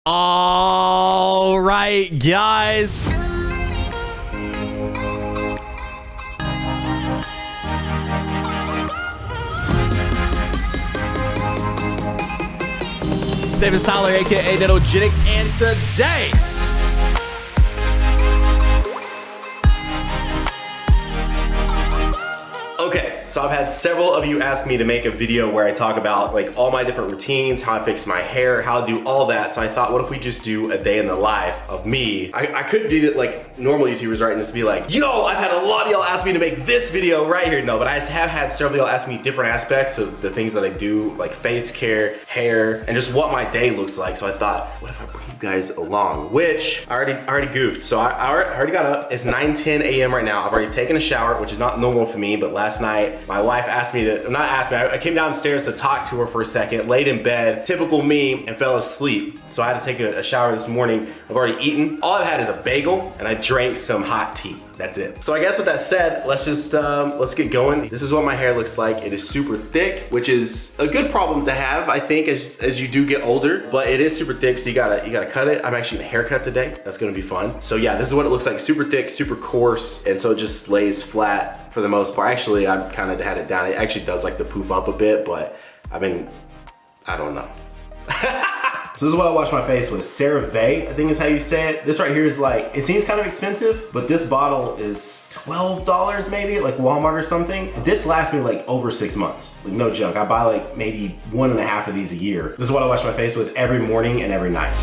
All right, guys. His name is Tyler, aka Nanogenix, and today so I've had several of you ask me to make a video where I talk about like all my different routines, how I fix my hair, how I do all that. So I thought, what if we just do a day in the life of me? I could do it like normal YouTubers, right? And just be like, yo, I've had a lot of y'all ask me to make this video right here. No, but I have had several of y'all ask me different aspects of the things that I do, like face care, hair, and just what my day looks like. So I thought, what if I bring you guys along? Which I already goofed. So I already got up. It's 9:10 a.m. right now. I've already taken a shower, which is not normal for me, but last night, my wife asked me to, not asked me, I came downstairs to talk to her for a second, laid in bed, typical me, and fell asleep. So I had to take a shower this morning. I've already eaten. All I've had is a bagel, and I drank some hot tea. That's it. So I guess with that said, let's just, let's get going. This is what my hair looks like. It is super thick, which is a good problem to have, I think, as you do get older, but it is super thick, so you gotta cut it. I'm actually in a haircut today. That's gonna be fun. So yeah, this is what it looks like. Super thick, super coarse, and so it just lays flat for the most part. Actually, I've kind of had it down. It actually does like to poof up a bit, but I don't know. So this is what I wash my face with. CeraVe, I think is how you say it. This right here is like, it seems kind of expensive, but this bottle is $12 maybe, like Walmart or something. This lasts me like over 6 months. Like no joke, I buy like maybe 1.5 of these a year. This is what I wash my face with every morning and every night.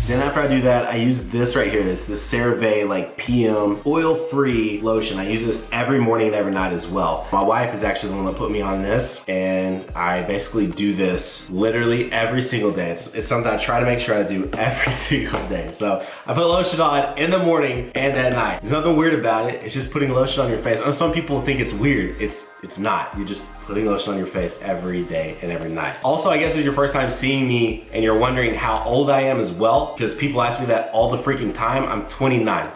Then after I do that, I use this right here. It's the CeraVe like PM oil-free lotion. I use this every morning and every night as well. My wife is actually the one that put me on this, and I basically do this literally every single day. It's something I try to make sure I do every single day. So I put lotion on in the morning and at night. There's nothing weird about it. It's just putting lotion on your face. I know some people think it's weird. It's not. You're just putting lotion on your face every day and every night. Also, I guess if it's your first time seeing me and you're wondering how old I am as well, because people ask me that all the freaking time, I'm 29.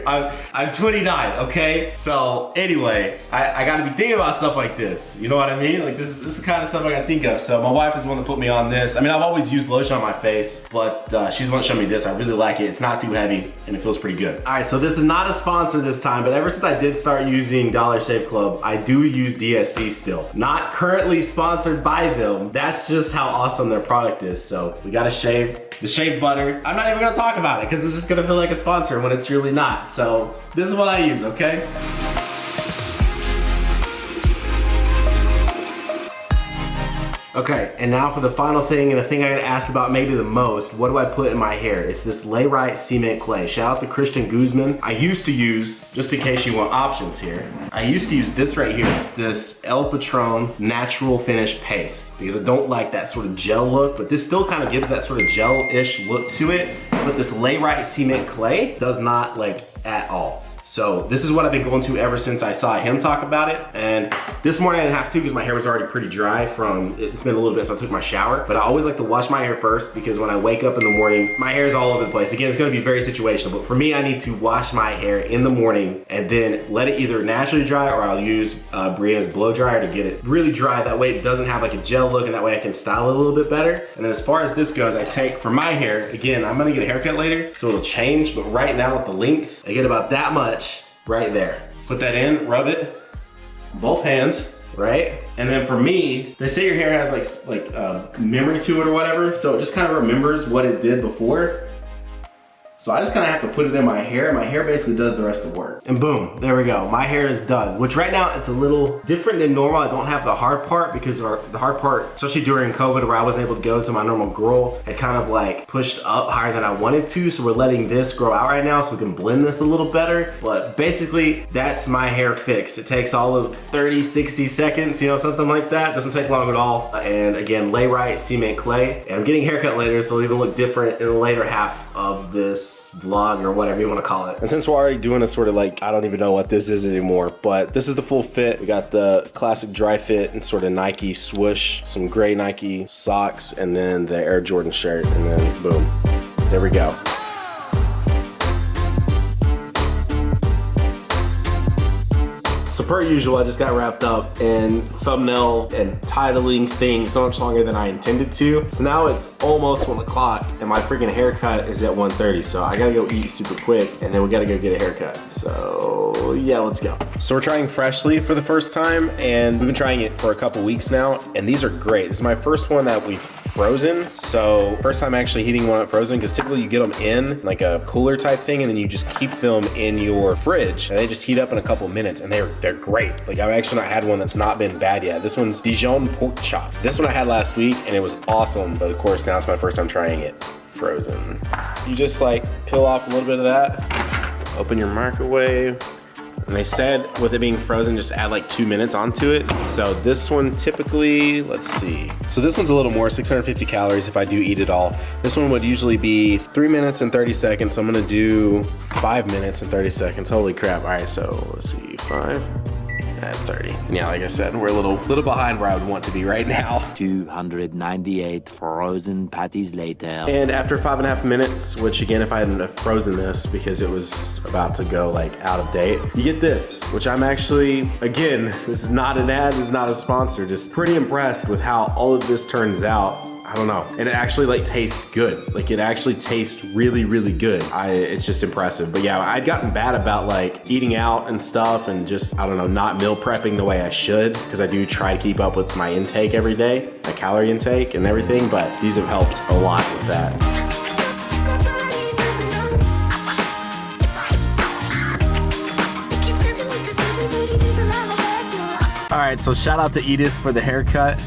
I'm 29, okay? So anyway, I gotta be thinking about stuff like this. You know what I mean? Like this is the kind of stuff I gotta think of. So my wife is the one that put me on this. I mean, I've always used lotion on my face, but she's the one that showed me this. I really like it. It's not too heavy and it feels pretty good. All right, so this is not a sponsor this time, but ever since I did start using Dollar Shave Club, I do use DSC still. Not currently sponsored by them. That's just how awesome their product is. So we gotta shave the shave butter. I'm not even gonna talk about it because it's just gonna feel like a sponsor when it's really not. So this is what I use, okay? Okay, and now for the final thing, and the thing I get asked about maybe the most, what do I put in my hair? It's this Layrite Cement Clay. Shout out to Christian Guzman. I used to use, just in case you want options here, I used to use this right here. It's this El Patron Natural Finish Paste, because I don't like that sort of gel look, but this still kind of gives that sort of gel-ish look to it. But this Layrite Cement Clay does not like at all. So this is what I've been going to ever since I saw him talk about it. And this morning I didn't have to because my hair was already pretty dry from, it's been a little bit since I took my shower. But I always like to wash my hair first because when I wake up in the morning, my hair is all over the place. Again, it's gonna be very situational, but for me, I need to wash my hair in the morning and then let it either naturally dry or I'll use Brianna's blow dryer to get it really dry. That way it doesn't have like a gel look and that way I can style it a little bit better. And then as far as this goes, I take, for my hair, again, I'm gonna get a haircut later, so it'll change, but right now with the length, I get about that much right there. Put that in, rub it, both hands, right? And then for me, they say your hair has like memory to it or whatever, so it just kind of remembers what it did before. So I just kind of have to put it in my hair, and my hair basically does the rest of the work. And boom, there we go. My hair is done, which right now it's a little different than normal. I don't have the hard part because the hard part, especially during COVID where I wasn't able to go to my normal grow, had kind of like pushed up higher than I wanted to. So we're letting this grow out right now so we can blend this a little better. But basically that's my hair fixed. It takes all of 30, 60 seconds, you know, something like that. Doesn't take long at all. And again, Layrite Cement Clay. And I'm getting a haircut later, so it'll even look different in the later half of this vlog or whatever you want to call it. And since we're already doing a sort of like, I don't even know what this is anymore, but this is the full fit. We got the classic dry fit and sort of Nike swoosh, some gray Nike socks, and then the Air Jordan shirt, and then boom, there we go. So So per usual, I just got wrapped up in thumbnail and titling thing so much longer than I intended to. So now it's almost 1 o'clock and my freaking haircut is at 1:30. So I gotta go eat super quick and then we gotta go get a haircut. So yeah, let's go. So we're trying Freshly for the first time and we've been trying it for a couple weeks now and these are great. This is my first one that we've frozen. So first time actually heating one up frozen because typically you get them in like a cooler type thing and then you just keep them in your fridge and they just heat up in a couple minutes and they're great. Like I've actually not had one that's not been bad yet. This one's Dijon pork chop. This one I had last week and it was awesome, but of course now it's my first time trying it frozen. You just like peel off a little bit of that, open your microwave. And they said with it being frozen, just add like 2 minutes onto it. So this one typically, let's see. So this one's a little more, 650 calories if I do eat it all. This one would usually be 3 minutes and 30 seconds. So I'm gonna do 5 minutes and 30 seconds. Holy crap. All right, so let's see, 5 at 30. And yeah, like I said, we're a little behind where I would want to be right now. 298 frozen patties later. And after 5.5 minutes, which again, if I hadn't frozen this because it was about to go like out of date, you get this, which I'm actually, again, this is not an ad, this is not a sponsor, just pretty impressed with how all of this turns out. I don't know. And it actually like tastes good. Like it actually tastes really, really good. It's just impressive. But yeah, I'd gotten bad about like eating out and stuff and just, I don't know, not meal prepping the way I should because I do try to keep up with my intake every day, my calorie intake and everything, but these have helped a lot with that. All right, so shout out to Edith for the haircut.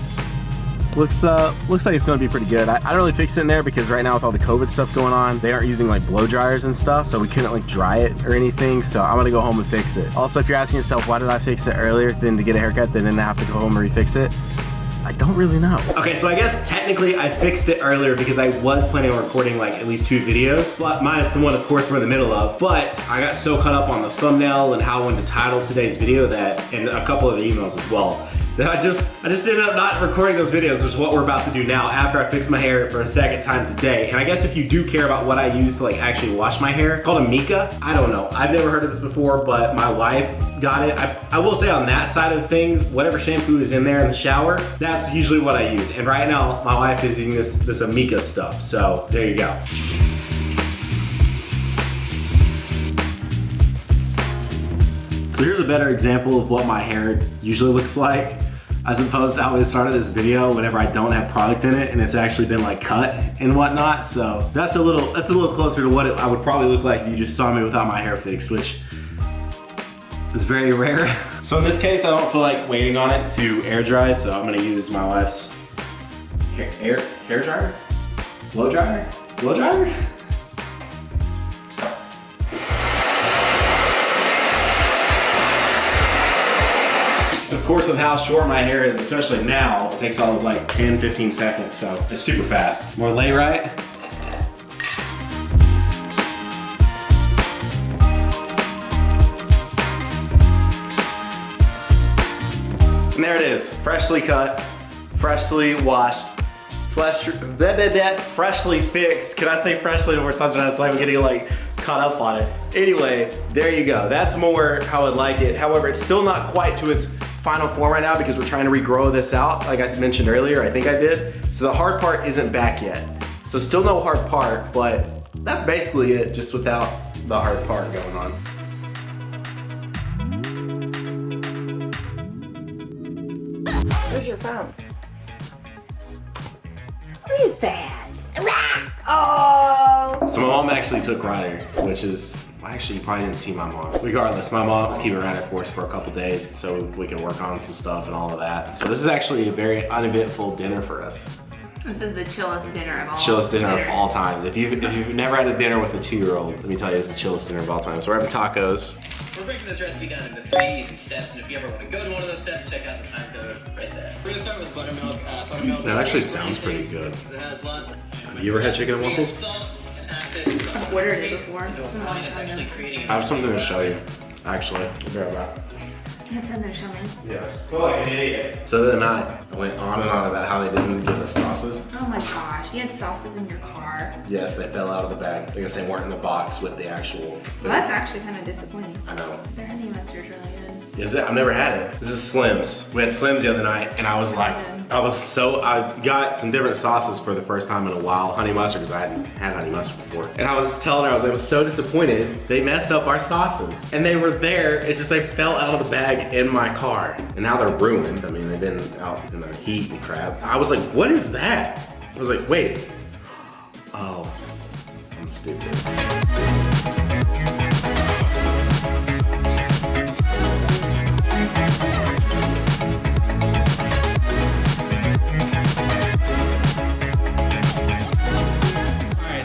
Looks like it's gonna be pretty good. I don't really fix it in there because right now with all the COVID stuff going on, they aren't using like blow dryers and stuff, so we couldn't like dry it or anything, so I'm gonna go home and fix it. Also, if you're asking yourself, why did I fix it earlier than to get a haircut, then I have to go home and refix it? I don't really know. Okay, so I guess technically I fixed it earlier because I was planning on recording like at least 2 videos, minus the one of course we're in the middle of, but I got so caught up on the thumbnail and how I wanted to title today's video that, and a couple of the emails as well, that I just ended up not recording those videos, which is what we're about to do now after I fix my hair for a second time today. And I guess if you do care about what I use to like actually wash my hair, it's called a Mica. I don't know, I've never heard of this before, but my wife got it. I will say on that side of things, whatever shampoo is in there in the shower, that's usually what I use. And right now, my wife is using this Mica stuff, so there you go. So here's a better example of what my hair usually looks like, as opposed to how we started this video whenever I don't have product in it and it's actually been like cut and whatnot. So that's a little closer to what I would probably look like if you just saw me without my hair fixed, which is very rare. So in this case, I don't feel like waiting on it to air dry, so I'm gonna use my wife's hair dryer? Blow dryer? Blow dryer? Of course, with how short my hair is, especially now, it takes all of like 10, 15 seconds, so it's super fast. More lay right. And there it is, freshly cut, freshly washed, freshly fixed. Can I say freshly more times than it's like I'm getting like caught up on it. Anyway, there you go. That's more how I'd like it. However, it's still not quite to its final form right now because we're trying to regrow this out, like I mentioned earlier, I think I did. So the hard part isn't back yet. So still no hard part, but that's basically it, just without the hard part going on. Where's your phone? What is that? Oh! So my mom actually took Ryder, which is, actually, you probably didn't see my mom. Regardless, my mom was keeping Ryder for us for a couple days so we can work on some stuff and all of that. So this is actually a very uneventful dinner for us. This is the chillest dinner of all Chillest dinner of all times. If you've never had a dinner with a 2-year-old, let me tell you, it's the chillest dinner of all time. So we're having tacos. We're breaking this recipe down into 3 easy steps, and if you ever want to go to one of those steps, check out the time code right there. We're gonna start with buttermilk. That actually sounds pretty good. It has lots of You ever had chicken and waffles? salt, acid, I've ordered it before. It's actually creating I have something to show you, actually. I'll grab that. You have something to show me. Yes. Feel like an idiot. So the other night, I went on and on about how they didn't give us sauces. Oh my gosh, you had sauces in your car. Yes, they fell out of the bag because they weren't in the box with the actual food. Well, that's actually kind of disappointing. I know. Their honey mustard's really good. Is it? I've never had it. This is Slim's. We had Slim's the other night, and I was like, I got some different sauces for the first time in a while. Honey mustard, because I hadn't had honey mustard before. And I was telling her, I was so disappointed. They messed up our sauces. And they were there, it's just they fell out of the bag in my car. And now they're ruined. I mean, they've been out in the heat and crap. I was like, what is that? I was like, wait. Oh, I'm stupid.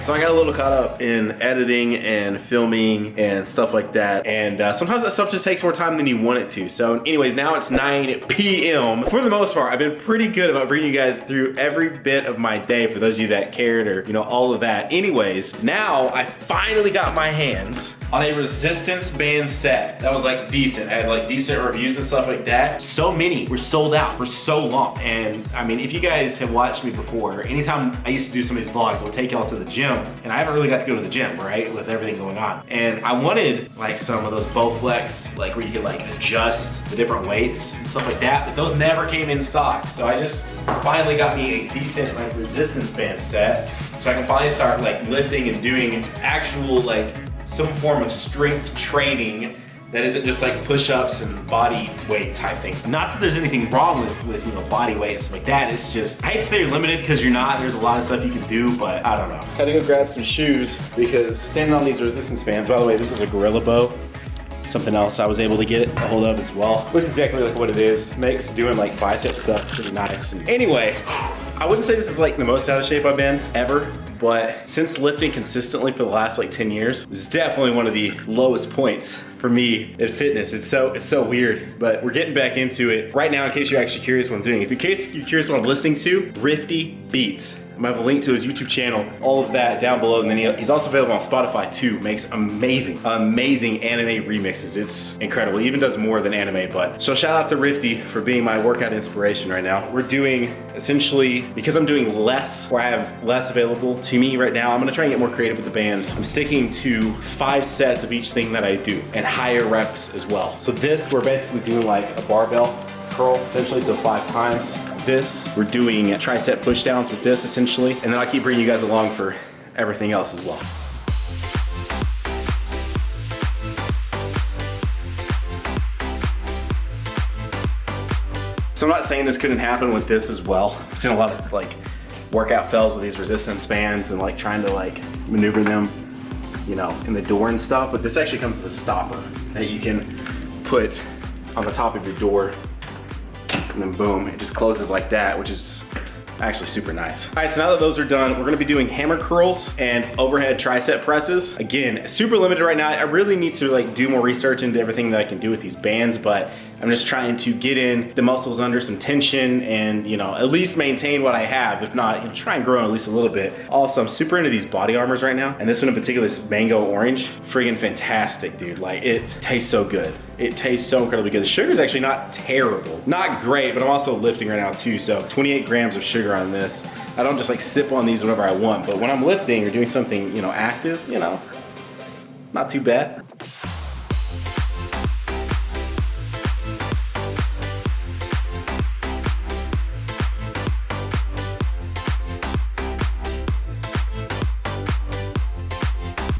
So I got a little caught up in editing and filming and stuff like that. And sometimes that stuff just takes more time than you want it to. So anyways, now it's 9 p.m. For the most part, I've been pretty good about bringing you guys through every bit of my day for those of you that cared or, you know, all of that. Anyways, now I finally got my hands on a resistance band set that was like decent. I had like decent reviews and stuff like that. So many were sold out for so long. And I mean, if you guys have watched me before, anytime I used to do some of these vlogs, I'll take y'all to the gym, and I haven't really got to go to the gym, right? With everything going on. And I wanted like some of those Bowflex, like where you could like adjust the different weights and stuff like that, but those never came in stock. So I just finally got me a decent like resistance band set, so I can finally start like lifting and doing actual like some form of strength training that isn't just like push-ups and body weight type things. Not that there's anything wrong with you know, body weight and stuff like that. It's just, I hate to say you're limited because you're not. There's a lot of stuff you can do, but I don't know. Had to go grab some shoes because standing on these resistance bands, by the way, this is a Gorilla Bow. Something else I was able to get a hold of as well. Looks exactly like what it is. Makes doing like bicep stuff pretty nice. Anyway, I wouldn't say this is like the most out of shape I've been ever, but since lifting consistently for the last like 10 years, it's definitely one of the lowest points for me in fitness. It's so weird, but we're getting back into it. Right now, in case you're actually curious what I'm doing, if in case you're curious what I'm listening to, Rifty Beats. I have a link to his YouTube channel, all of that down below, and then he's also available on Spotify too. Makes amazing anime remixes. It's incredible. He even does more than anime, but so shout out to Rifty for being my workout inspiration right now. We're doing essentially, because I'm doing less, or I have less available to me right now, I'm gonna try and get more creative with the bands. I'm sticking to 5 sets of each thing that I do and higher reps as well. So this, we're basically doing like a barbell curl, essentially, so 5 times. This, we're doing tricep push downs with this essentially, and then I'll keep bringing you guys along for everything else as well. So I'm not saying this couldn't happen with this as well. I've seen a lot of like workout fails with these resistance bands and like trying to like maneuver them, you know, in the door and stuff, but this actually comes with a stopper that you can put on the top of your door, and then boom, it just closes like that, which is actually super nice. All right, so now that those are done, we're gonna be doing hammer curls and overhead tricep presses. Again, super limited right now. I really need to like do more research into everything that I can do with these bands, but I'm just trying to get in the muscles under some tension and, you know, at least maintain what I have. If not, you know, try and grow at least a little bit. Also, I'm super into these body armors right now. And this one in particular is mango orange. Friggin' fantastic, dude. Like, it tastes so good. It tastes so incredibly good. The sugar is actually not terrible. Not great, but I'm also lifting right now too. So 28 grams of sugar on this. I don't just like sip on these whenever I want, but when I'm lifting or doing something, you know, active, you know, not too bad.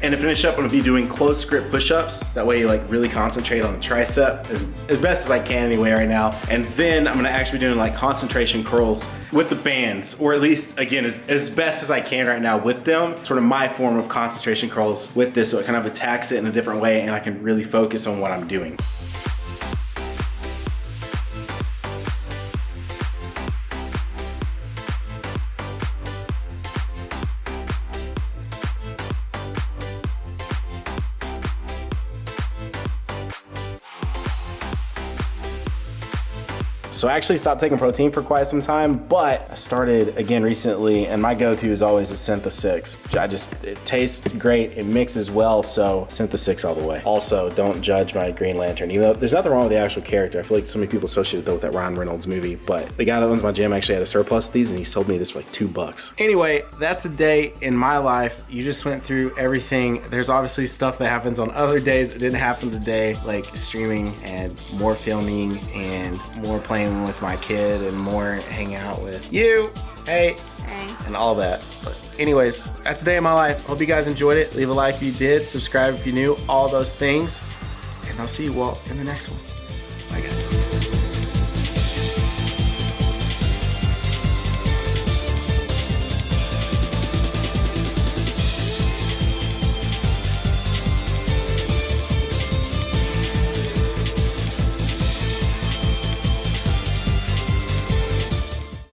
And to finish up, I'm gonna be doing close grip push-ups. That way you like really concentrate on the tricep as best as I can anyway right now. And then I'm gonna actually be doing like concentration curls with the bands, or at least, again, as best as I can right now with them. Sort of my form of concentration curls with this, so it kind of attacks it in a different way and I can really focus on what I'm doing. So I actually stopped taking protein for quite some time, but I started again recently, and my go-to is always a Syntha 6. It tastes great, it mixes well, so Syntha 6 all the way. Also, don't judge my Green Lantern, even though there's nothing wrong with the actual character. I feel like so many people associate it with that Ryan Reynolds movie, but the guy that owns my gym actually had a surplus of these, and he sold me this for like $2. Anyway, that's a day in my life. You just went through everything. There's obviously stuff that happens on other days that didn't happen today, like streaming and more filming and more playing with my kid and more hanging out with you, hey, and all that. But anyways, that's the day of my life. Hope you guys enjoyed it. Leave a like if you did, subscribe if you knew, all those things, and I'll see you all in the next one. Bye guys.